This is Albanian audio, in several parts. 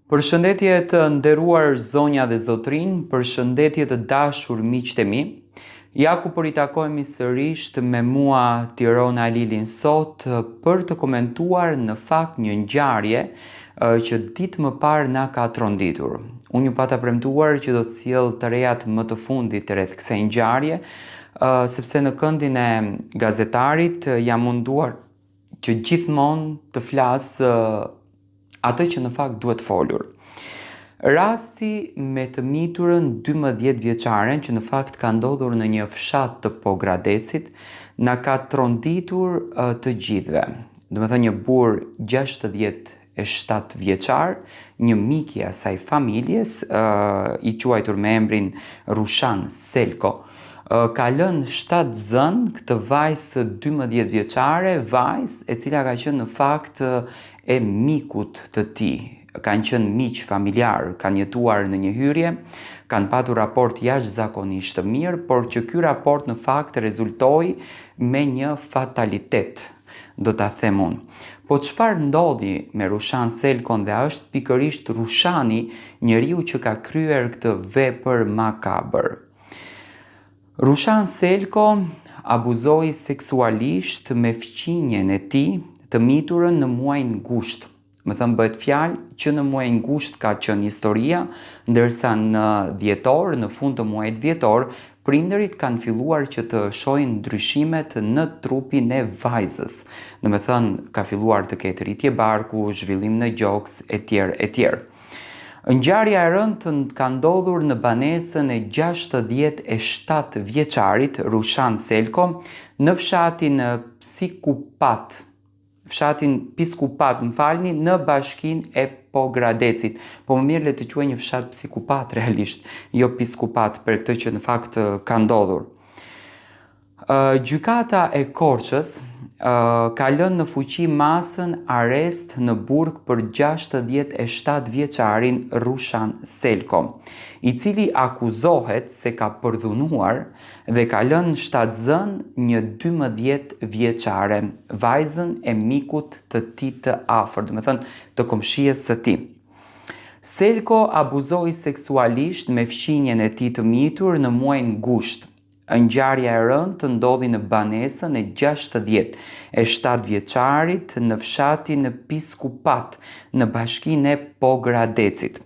Përshëndetje të nderuar zonja dhe zotrin, përshëndetje të dashur miqtë e mi. Ja ku po ritakojmë sërish me mua Tirona Lilin sot për të komentuar në fakt një ngjarje që ditë më parë na ka tronditur. Unë ju pata premtuar që do të sjell të rejat më të fundit rreth kësaj ngjarje, sepse në këndin e gazetarit jam munduar që gjithmonë të flas atë që në fakt duhet folur. Rasti me të miturën 12 vjeçaren që në fakt ka ndodhur në një fshat të Pogradecit na ka tronditur të gjithëve. Do të thënë një burr 67 vjeçar, një mik i asaj familjes, i quajtur me emrin Rushan Selko, ka lënë 7 zën këtë vajzë 12 vjeçare, vajzë e cila ka qenë në fakt e mikut të tij. Kanë qenë miq familjar, kanë jetuar në një hyrje, kanë patur raport jashtëzakonisht të mirë, por që ky raport në fakt rezultoi me një fatalitet, do ta them unë. Po çfarë ndodhi me Rushan Selkon dhe a është pikërisht Rushani njeriu që ka kryer këtë vepër makabër? Rushan Selko abuzoi seksualisht me fëmijën e tij të miturën në muajin gusht. Më thënë bëhet fjalë që në muajin gusht ka qenë historia, ndërsa në dhjetor, në fund të muajit dhjetor, prindërit kanë filluar që të shohin ndryshimet në trupin e vajzës. Do të thënë ka filluar të ketë rritje barku, zhvillim në gjoks, etj, etj. Ngjarja e rëndë ka ndodhur në banesën e 67 vjeçarit Rushan Selko në fshatin Piskupat, në bashkinë e Pogradecit. Po më mirë le të quaj një fshat Psikupat realisht, jo Piskupat, për këtë që në fakt ka ndodhur. Gjykata e Korçës ka lënë në fuqi masën arrest në burg për 67 vjeçarin Rushan Selko, i cili akuzohet se ka përdhunuar dhe ka lënë 7 zën një 12 vjeçare, vajzën e mikut të tij të afërt, do të thënë të komshies së tij. Selko abuzoi seksualisht me fëmijën e tij të mitur në muajin gusht. Ngjarja e rëndë ndodhi në banesën e 67 vjeçarit në fshatin Piskupat, në bashkinë e Pogradecit.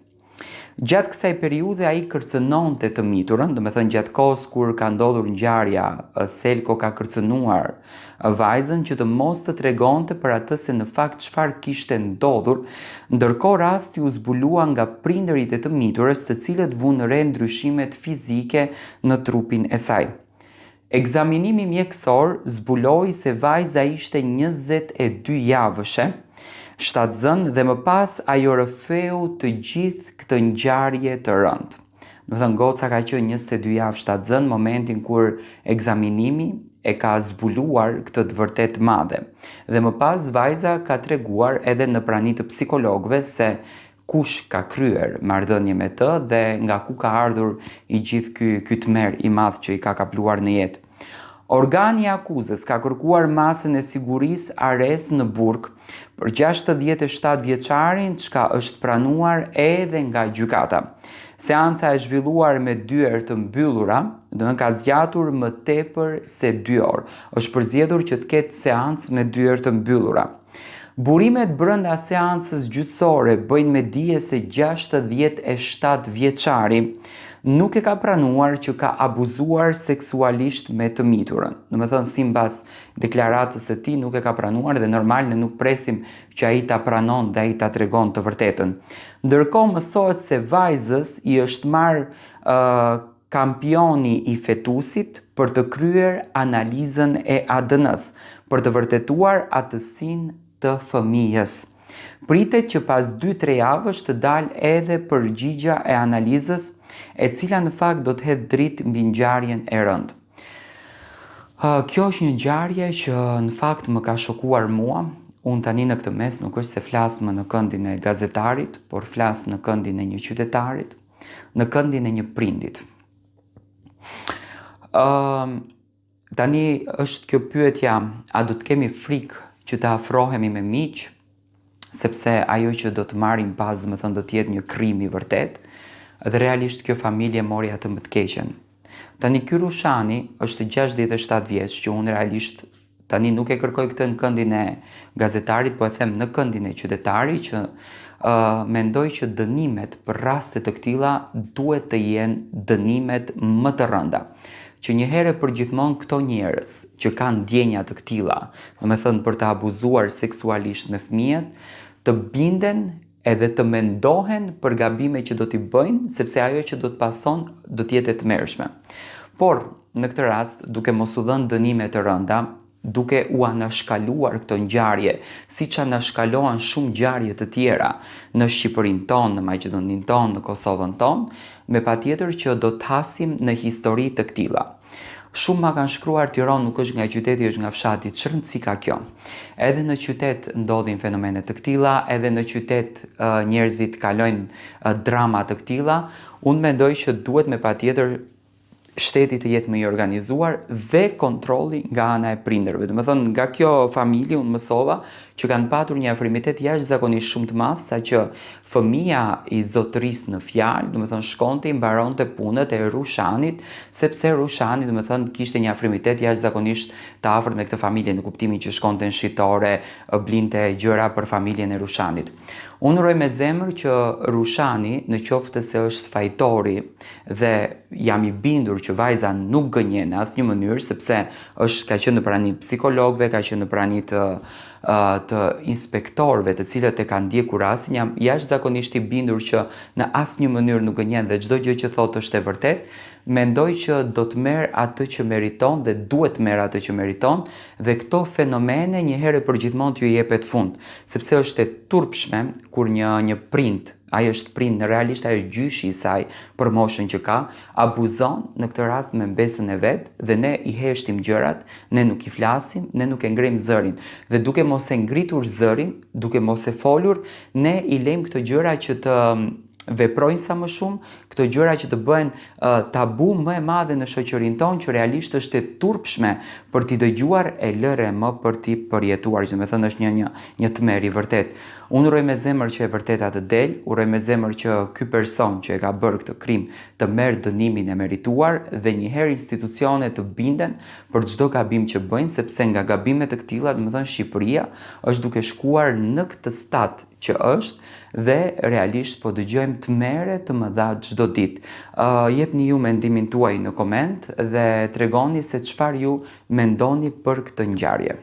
Gjatë kësaj periudhe ai kërcënonte të miturën, do të thënë gjatë kohës kur ka ndodhur ngjarja, Selko ka kërcënuar vajzën që të mos të tregonte për atë se në fakt çfarë kishte ndodhur, ndërkohë rasti u zbulua nga prindërit e të miturës, të cilët vunë re ndryshimet fizike në trupin e saj. Ekzaminimi mjekësor zbuloi se vajza ishte 22 javëshe, 7 zën dhe më pas ajo rrëfeu të gjithë këtë ngjarje të rëndë. Do të thënë goca ka qenë 22 javë 7 zën momentin kur ekzaminimi e ka zbuluar këtë të vërtet madhe. Dhe më pas vajza ka treguar edhe në prani të psikologëve se kush ka kryer marrëdhënie me të dhe nga ku ka ardhur i gjithë ky tmerr i madh që i ka kapluar në jetë. Organi i akuzës ka kërkuar masën e sigurisë arrest në burg për 67 vjeçarin, çka është pranuar edhe nga gjykata. Seanca e zhvilluar me dyer të mbyllura, do të ka zgjatur më tepër se 2 orë. Është përzgjedhur që të ketë seancë me dyer të mbyllura. Burimet brenda seancës gjyqësore bëjnë me dije se 67 vjeçari nuk e ka pranuar që ka abuzuar seksualisht me të miturën. Do të thënë sipas deklaratës së tij nuk e ka pranuar dhe normal ne nuk presim që ai ta pranon dhe ai ta tregon të vërtetën. Ndërkohë mësohet se vajzës i është marrë kampioni i fetusit për të kryer analizën e ADN-s, për të vërtetuar atësinë të fëmijës. Pritet që pas 2-3 javësh të dalë edhe përgjigja e analizës, e cila në fakt do të hedhë dritë mbi ngjarjen e rëndë. Kjo është një ngjarje që në fakt më ka shokuar mua. Unë tani në këtë mes nuk është se flas më në këndin e gazetarit, por flas në këndin e një qytetarit, në këndin e një prindit. Tani është kjo pyetja, a do të kemi frikë që të afrohemi me miq, sepse ajo që do të marrin pas, domethënë do të jetë një krim i vërtet, dhe realisht kjo familje mori atë më të keqen. Tani ky Rushani është 67 vjeç, që unë realisht tani nuk e kërkoj këtë në këndin e gazetarit, po e them në këndin e qytetarit, që mendoj që dënimet për raste të këtilla duhet të jenë dënimet më të rënda. Që një herë për gjithmonë këto njerëz që kanë ndjenja të këtilla, domethënë për të abuzuar seksualisht me fëmijët, të binden edhe të mendohen për gabimet që do t'i bëjnë, sepse ajo që do të pason do të jetë e tmerrshme. Por në këtë rast, duke mos u dhënë dënime të rënda, duke u anashkaluar këto ngjarje, siç anashkalohen shumë ngjarje të tjera në Shqipërinë tonë, në Maqedoninë tonë, në Kosovën tonë, me patjetër që do të hasim në histori të këtilla. Shumë ma kanë shkruar Tiranë nuk është nga qyteti, është nga fshati. Ç'rëndësi rëndësi ka kjo? Edhe në qytet ndodhin fenomene të këtilla, edhe në qytet njerëzit kalojnë drama të këtilla. Unë mendoj që duhet me patjetër shteti të jetë më i organizuar dhe kontrolli nga ana e prindërve. Domethënë nga kjo familje unë mësova që kanë patur një afrimitet jashtëzakonisht shumë të madh, saqë fëmia i zotërisë në fjalë, domethënë shkonte i mbaronte punët e Rushanit, sepse Rushani domethënë kishte një afrimitet jashtëzakonisht të afërt me këtë familje, në kuptimin që shkonte në shitore, blinte gjëra për familjen e Rushanit. Unë uroj me zemër që Rushani, në qoftë se është fajtori dhe jam i bindur që vajza nuk gënjen në asnjë mënyrë, sepse ka qenë në prani psikologëve, ka qenë në prani të inspektorëve të cilët e kanë ndjekur rastin, jam jashtëzakonisht i bindur që në asnjë mënyrë nuk gënjen dhe çdo gjë që thotë është e vërtetë. Mendoj që do të merr atë që meriton dhe duhet të merr atë që meriton, dhe këto fenomene një herë për gjithmonë t'ju jepet fund, sepse është e turpshme kur një prind, ai është prind, realisht ai është gjyshi i saj për moshën që ka, abuzon në këtë rast me mbesën e vet, dhe ne i heshtim gjërat, ne nuk i flasim, ne nuk e ngrim zërin, dhe duke mos e ngritur zërin, duke mos e folur, ne i lejmë këto gjëra që të veprojnë sa më shumë, këto gjëra që të bëhen tabu më e madhe në shoqërinë tonë, që realisht është e turpshme për t'i dëgjuar, e lëre më për t'i përjetuar, që domethënë është një tmerr i vërtet. Unë uroj me zemër që e vërteta të del, uroj me zemër që ky person që e ka bërë këtë krim të merr dënimin e merituar, dhe një herë institucionet të binden për çdo gabim që bëjnë, sepse nga gabimet të këtilla, domethënë Shqipëria është duke shkuar në këtë stad që është, dhe realisht po dëgjojmë tmerre të mëdha çdo ditë. Jepni ju mendimin tuaj në koment dhe tregoni se çfarë ju mendoni për këtë ngjarje.